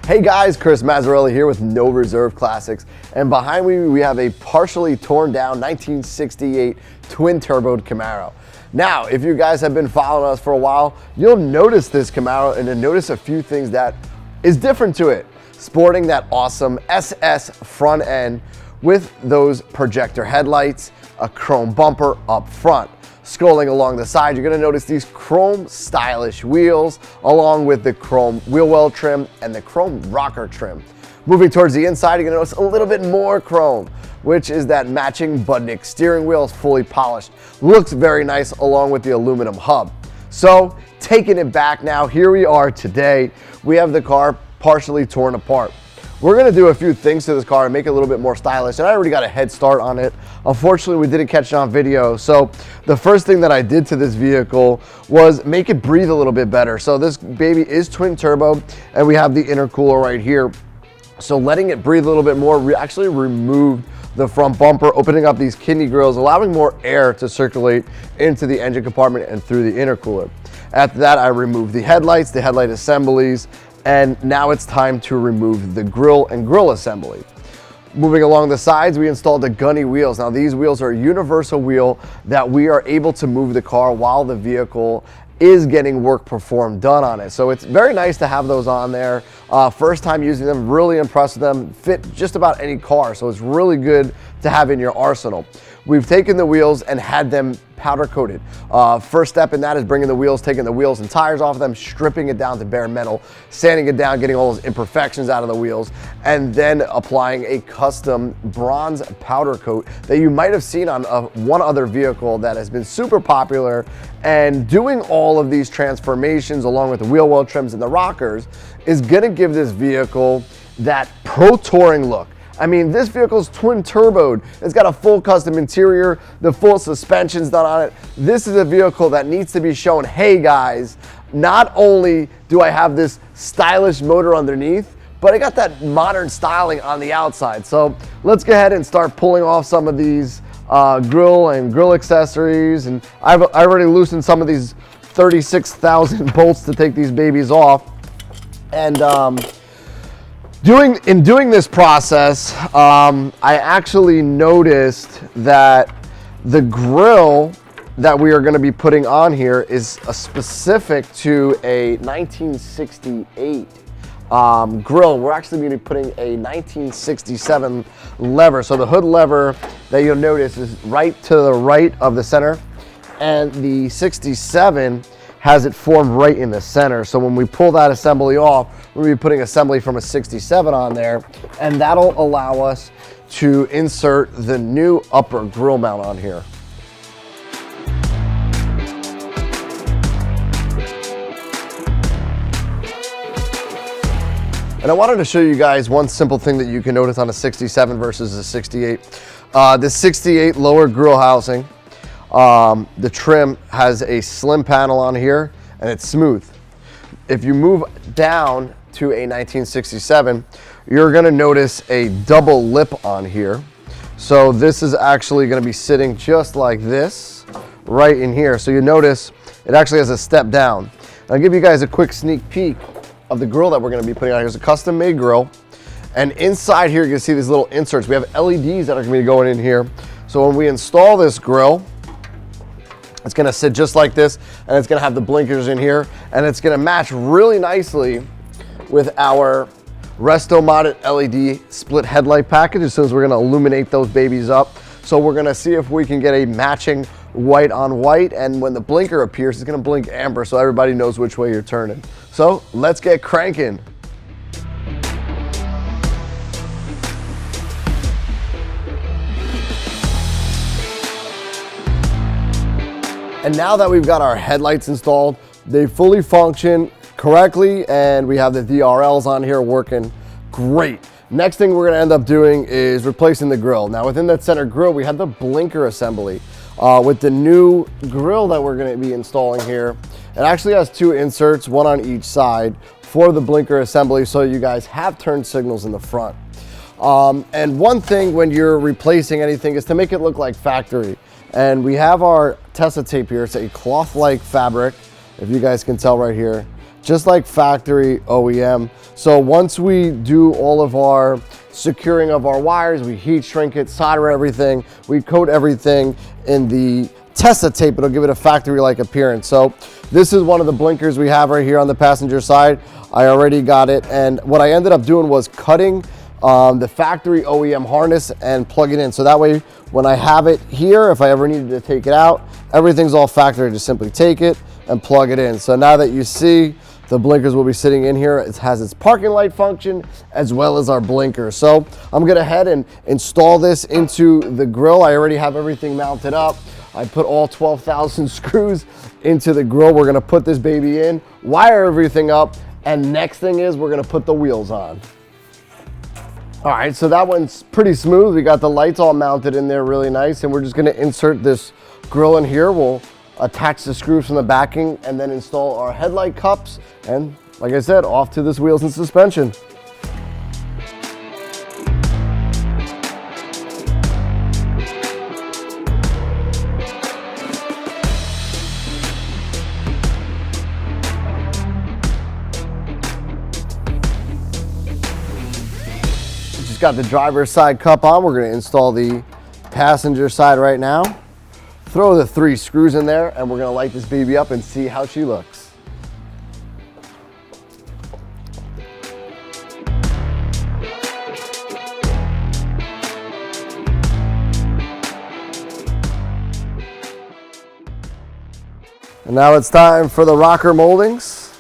Hey guys, Chris Mazzarelli here with No Reserve Classics, and behind me we have a partially torn down 1968 twin-turboed Camaro. Now, if you guys have been following us for a while, you'll notice this Camaro and you'll notice a few things that is different to it. Sporting that awesome SS front end with those projector headlights, a chrome bumper up front. Scrolling along the side, you're gonna notice these chrome stylish wheels along with the chrome wheel well trim and the chrome rocker trim. Moving towards the inside, you're gonna notice a little bit more chrome, which is that matching Budnick steering wheel is fully polished. Looks very nice along with the aluminum hub. So taking it back now, here we are today. We have the car partially torn apart. We're gonna do a few things to this car and make it a little bit more stylish, and I already got a head start on it. Unfortunately, we didn't catch it on video, so the first thing that I did to this vehicle was make it breathe a little bit better. So this baby is twin turbo, and we have the intercooler right here. So letting it breathe a little bit more, we actually removed the front bumper, opening up these kidney grills, allowing more air to circulate into the engine compartment and through the intercooler. After that, I removed the headlights, the headlight assemblies, and now it's time to remove the grille and grille assembly. Moving along the sides, we installed the gunny wheels. Now these wheels are a universal wheel that we are able to move the car while the vehicle is getting work performed done on it. So it's very nice to have those on there. First time using them, really impressed with them. Fit just about any car, so it's really good to have in your arsenal. We've taken the wheels and had them powder coated. First step in that is bringing the wheels, taking the wheels and tires off of them, stripping it down to bare metal, sanding it down, getting all those imperfections out of the wheels, and then applying a custom bronze powder coat that you might have seen on one other vehicle that has been super popular. And doing all of these transformations along with the wheel well trims and the rockers is gonna give this vehicle that pro-touring look. I mean, this vehicle's twin turboed. It's got a full custom interior, the full suspension's done on it. This is a vehicle that needs to be shown, hey guys, not only do I have this stylish motor underneath, but I got that modern styling on the outside. So let's go ahead and start pulling off some of these grill and grill accessories. And I've already loosened some of these 36,000 bolts to take these babies off. And in doing this process, I actually noticed that the grill that we are going to be putting on here is specific to a 1968 grill. We're actually going to be putting a 1967 lever. So the hood lever that you'll notice is right to the right of the center, and the 67 has it formed right in the center. So when we pull that assembly off, we'll be putting assembly from a 67 on there, and that'll allow us to insert the new upper grill mount on here. And I wanted to show you guys one simple thing that you can notice on a 67 versus a 68. The 68 lower grill housing, the trim has a slim panel on here and it's smooth. If you move down to a 1967, you're gonna notice a double lip on here. So this is actually gonna be sitting just like this, right in here. So you notice it actually has a step down. I'll give you guys a quick sneak peek of the grill that we're gonna be putting on. Here's a custom made grill. And inside here, you can see these little inserts. We have LEDs that are gonna be going in here. So when we install this grill, it's gonna sit just like this, and it's gonna have the blinkers in here, and it's gonna match really nicely with our resto modded LED split headlight package as soon as we're gonna illuminate those babies up. So we're gonna see if we can get a matching white on white, and when the blinker appears, it's gonna blink amber so everybody knows which way you're turning. So let's get cranking. And now that we've got our headlights installed, they fully function correctly, and we have the DRLs on here working great. Next thing we're gonna end up doing is replacing the grille. Now within that center grille, we have the blinker assembly. With the new grille that we're gonna be installing here, it actually has two inserts, one on each side for the blinker assembly, so you guys have turn signals in the front. And one thing when you're replacing anything is to make it look like factory. And we have our Tessa tape here. It's a cloth-like fabric, if you guys can tell right here. just like factory OEM. So once we do all of our securing of our wires, we heat shrink it, solder everything, we coat everything in the Tesa tape. It'll give it a factory-like appearance. So this is one of the blinkers we have right here on the passenger side. I already got it, and what I ended up doing was cutting the factory OEM harness and plug it in. So that way, when I have it here, if I ever needed to take it out, everything's all factory. Just simply take it and plug it in. So now that you see, the blinkers will be sitting in here. It has its parking light function as well as our blinkers. So I'm gonna head and install this into the grill. I already have everything mounted up. I put all 12,000 screws into the grill. We're gonna put this baby in, wire everything up, and next thing is we're gonna put the wheels on. All right, so that one's pretty smooth. We got the lights all mounted in there really nice, and we're just gonna insert this grill in here. We'll attach the screws from the backing and then install our headlight cups. And like I said, off to this wheels and suspension. Got the driver's side cup on. We're going to install the passenger side right now. Throw the 3 screws in there, and we're going to light this baby up and see how she looks. And now it's time for the rocker moldings.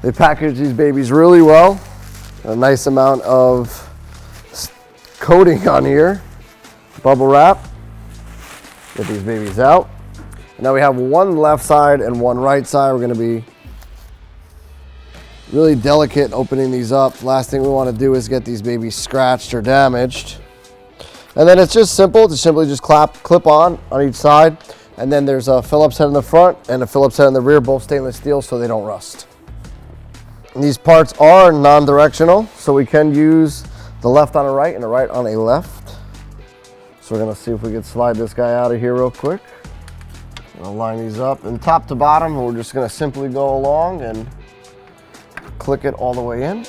They package these babies really well. A nice amount of coating on here, bubble wrap. Get these babies out. And now we have one left side and one right side. We're gonna be really delicate opening these up. Last thing we wanna do is get these babies scratched or damaged. And then it's just simple to simply just clip on each side. And then there's a Phillips head in the front and a Phillips head in the rear, both stainless steel, so they don't rust. And these parts are non-directional, so we can use the left on a right and the right on a left. So we're gonna see if we can slide this guy out of here real quick. I'll line these up and top to bottom, and we're just gonna simply go along and click it all the way in.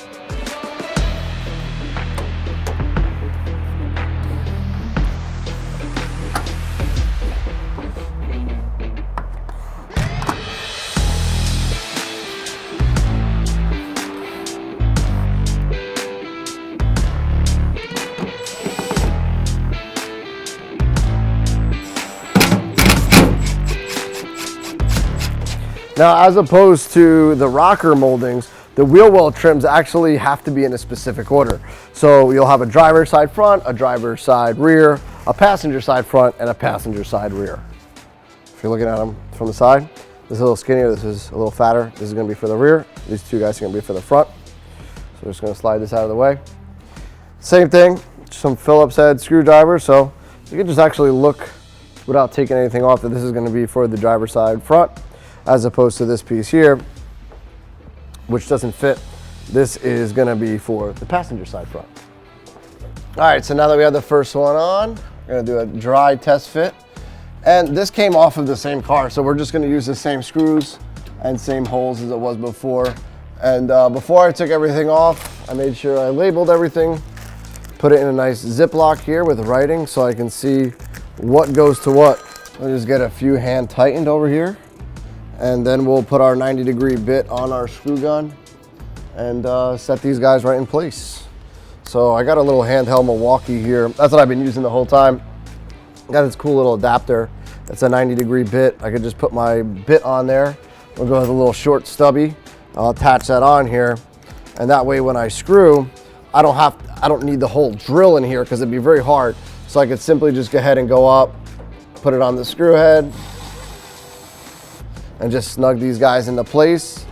Now, as opposed to the rocker moldings, the wheel well trims actually have to be in a specific order. So you'll have a driver's side front, a driver's side rear, a passenger side front, and a passenger side rear. If you're looking at them from the side, this is a little skinnier, this is a little fatter. This is gonna be for the rear. These 2 guys are gonna be for the front. So we're just gonna slide this out of the way. Same thing, some Phillips head screwdriver. So you can just actually look without taking anything off that this is gonna be for the driver's side front, as opposed to this piece here, which doesn't fit. This is gonna be for the passenger side front. All right, so now that we have the first one on, we're gonna do a dry test fit. And this came off of the same car, so we're just gonna use the same screws and same holes as it was before. And before I took everything off, I made sure I labeled everything, put it in a nice Ziploc here with writing so I can see what goes to what. I'll just get a few hand tightened over here. And then we'll put our 90-degree bit on our screw gun and set these guys right in place. So I got a little handheld Milwaukee here. That's what I've been using the whole time. Got this cool little adapter. It's a 90-degree bit. I could just put my bit on there. We'll go with a little short stubby. I'll attach that on here. And that way when I screw, I don't need the whole drill in here because it'd be very hard. So I could simply just go ahead and go up, put it on the screw head, and just snug these guys into place.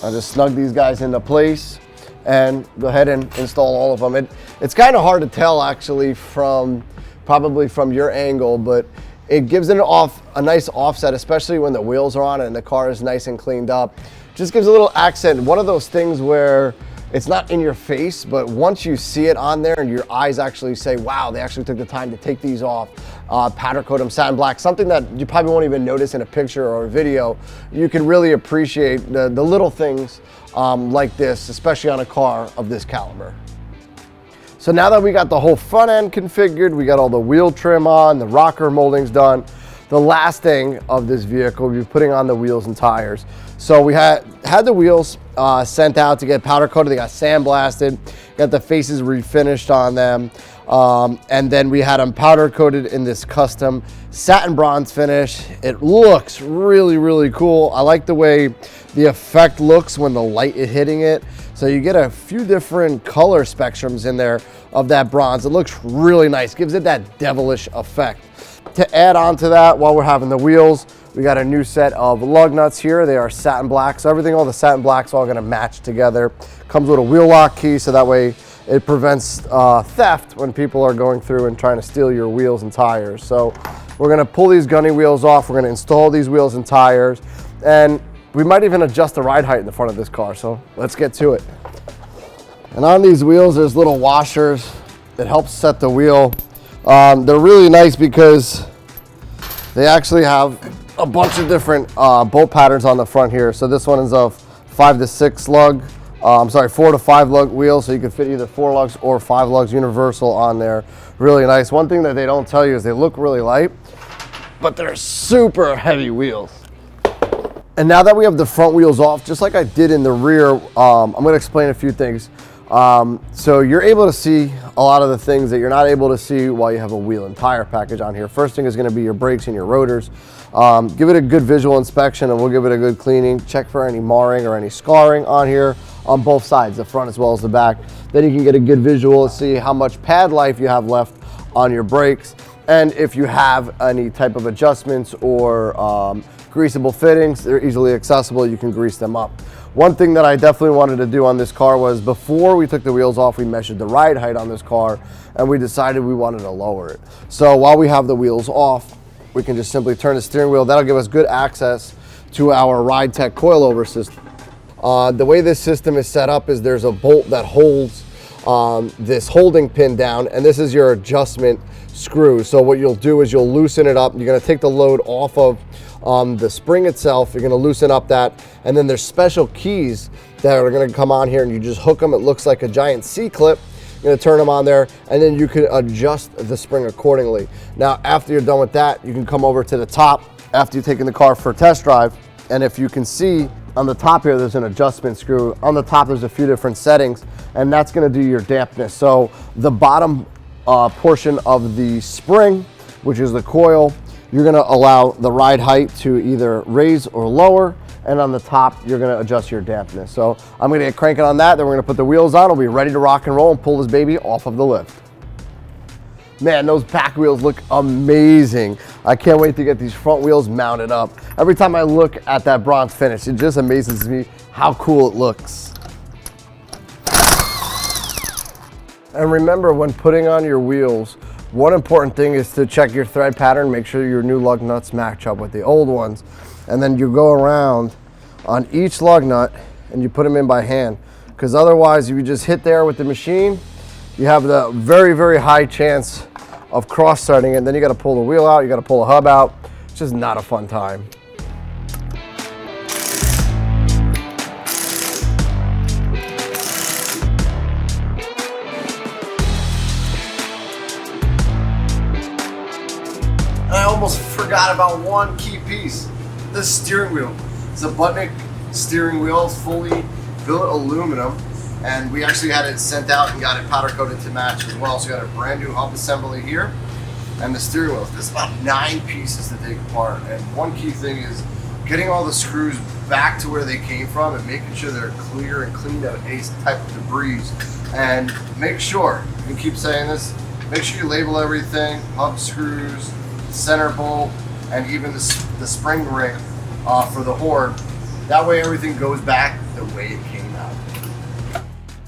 I'll just snug these guys into place and go ahead and install all of them. It's kind of hard to tell actually probably from your angle, but it gives it a nice offset, especially when the wheels are on and the car is nice and cleaned up. Just gives a little accent. One of those things where it's not in your face, but once you see it on there and your eyes actually say, wow, they actually took the time to take these off powder coat them satin black, something that you probably won't even notice in a picture or a video. You can really appreciate the little things like this, especially on a car of this caliber. So now that we got the whole front end configured, we got all the wheel trim on, the rocker moldings done, the last thing of this vehicle, we're putting on the wheels and tires. So we had the wheels sent out to get powder coated. They got sandblasted, got the faces refinished on them. And then we had them powder coated in this custom satin bronze finish. It looks really, really cool. I like the way the effect looks when the light is hitting it. So you get a few different color spectrums in there of that bronze. It looks really nice, gives it that devilish effect. To add on to that, while we're having the wheels, we got a new set of lug nuts here. They are satin black, so everything, all the satin black's all gonna match together. Comes with a wheel lock key, so that way it prevents theft when people are going through and trying to steal your wheels and tires. So we're gonna pull these gunny wheels off. We're gonna install these wheels and tires, and we might even adjust the ride height in the front of this car. So let's get to it. And on these wheels, there's little washers that help set the wheel. They're really nice because they actually have a bunch of different bolt patterns on the front here. So this one is a 4 to 5 lug wheel, so you can fit either 4 lugs or 5 lugs universal on there. Really nice. One thing that they don't tell you is they look really light, but they're super heavy wheels. And now that we have the front wheels off, just like I did in the rear, I'm going to explain a few things. So you're able to see a lot of the things that you're not able to see while you have a wheel and tire package on here. First thing is going to be your brakes and your rotors. Give it a good visual inspection and we'll give it a good cleaning. Check for any marring or any scarring on here on both sides, the front as well as the back. Then you can get a good visual to see how much pad life you have left on your brakes. And if you have any type of adjustments or greasable fittings, they're easily accessible. You can grease them up. One thing that I definitely wanted to do on this car was before we took the wheels off, we measured the ride height on this car and we decided we wanted to lower it. So while we have the wheels off, we can just simply turn the steering wheel. That'll give us good access to our Ride Tech coilover system. The way this system is set up is there's a bolt that holds this holding pin down, and this is your adjustment screw. So what you'll do is you'll loosen it up. You're gonna take the load off of the spring itself. You're gonna loosen up that, and then there's special keys that are gonna come on here and you just hook them. It looks like a giant C-clip. You're gonna turn them on there and then you can adjust the spring accordingly. Now, after you're done with that, you can come over to the top after you've taken the car for a test drive. And if you can see on the top here, there's an adjustment screw. On the top, there's a few different settings, and that's gonna do your dampness. So the bottom portion of the spring, which is the coil, you're gonna allow the ride height to either raise or lower, and on the top, you're gonna adjust your dampness. So I'm gonna get cranking on that, then we're gonna put the wheels on, we'll be ready to rock and roll and pull this baby off of the lift. Man, those back wheels look amazing. I can't wait to get these front wheels mounted up. Every time I look at that bronze finish, it just amazes me how cool it looks. And remember, when putting on your wheels, one important thing is to check your thread pattern, make sure your new lug nuts match up with the old ones. And then you go around on each lug nut and you put them in by hand. Because otherwise, if you just hit there with the machine, you have the very, very high chance of cross-threading it. Then you gotta pull the wheel out, you gotta pull the hub out. It's just not a fun time. I almost forgot about one key piece, the steering wheel. It's a Butnick steering wheel, fully built aluminum, and we actually had it sent out and got it powder coated to match as well. So we got a brand new hub assembly here, and the steering wheel. There's about 9 pieces to take apart, and one key thing is getting all the screws back to where they came from and making sure they're clear and cleaned of any type of debris. And make sure, you can keep saying this, make sure you label everything, hub screws, center bolt, and even the spring ring for the horn. That way everything goes back the way it came out.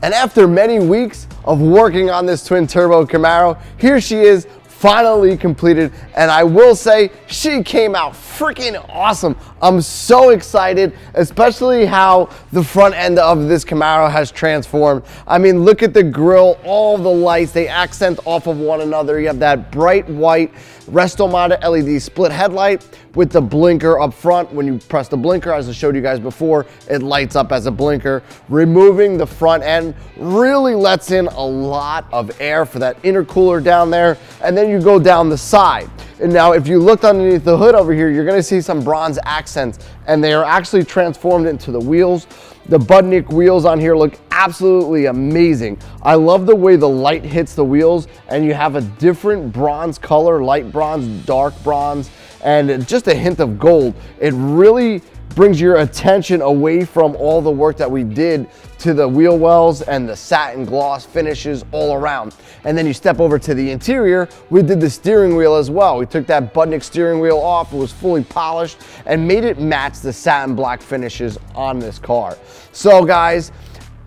And after many weeks of working on this twin turbo Camaro, here she is, finally completed, and I will say she came out freaking awesome. I'm so excited, especially how the front end of this Camaro has transformed. I mean, look at the grille, all the lights, they accent off of one another. You have that bright white resto mounted LED split headlight with the blinker up front. When you press the blinker, as I showed you guys before, it lights up as a blinker. Removing the front end really lets in a lot of air for that intercooler down there. And then you go down the side. And now if you looked underneath the hood over here, you're gonna see some bronze accents, and they are actually transformed into the wheels. The Budnik wheels on here look absolutely amazing. I love the way the light hits the wheels, and you have a different bronze color, light bronze, dark bronze, and just a hint of gold. It really brings your attention away from all the work that we did to the wheel wells and the satin gloss finishes all around. And then you step over to the interior, we did the steering wheel as well. We took that Budnik steering wheel off, it was fully polished, and made it match the satin black finishes on this car. So guys,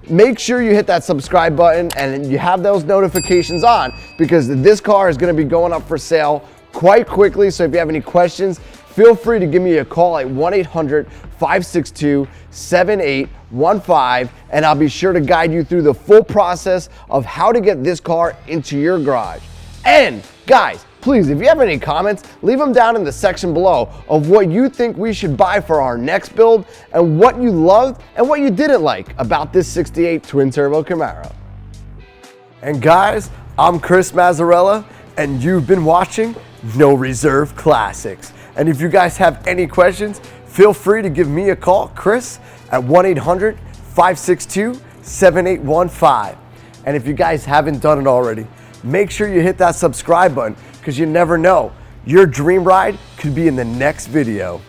make sure you hit that subscribe button and you have those notifications on, because this car is gonna be going up for sale quite quickly. So if you have any questions, feel free to give me a call at 1-800-562-7815, and I'll be sure to guide you through the full process of how to get this car into your garage. And guys, please, if you have any comments, leave them down in the section below of what you think we should buy for our next build, and what you loved and what you didn't like about this 68 twin turbo Camaro. And guys, I'm Chris Mazzarella, and you've been watching No Reserve Classics. And if you guys have any questions, feel free to give me a call, Chris, at 1-800-562-7815. And if you guys haven't done it already, make sure you hit that subscribe button, because you never know, your dream ride could be in the next video.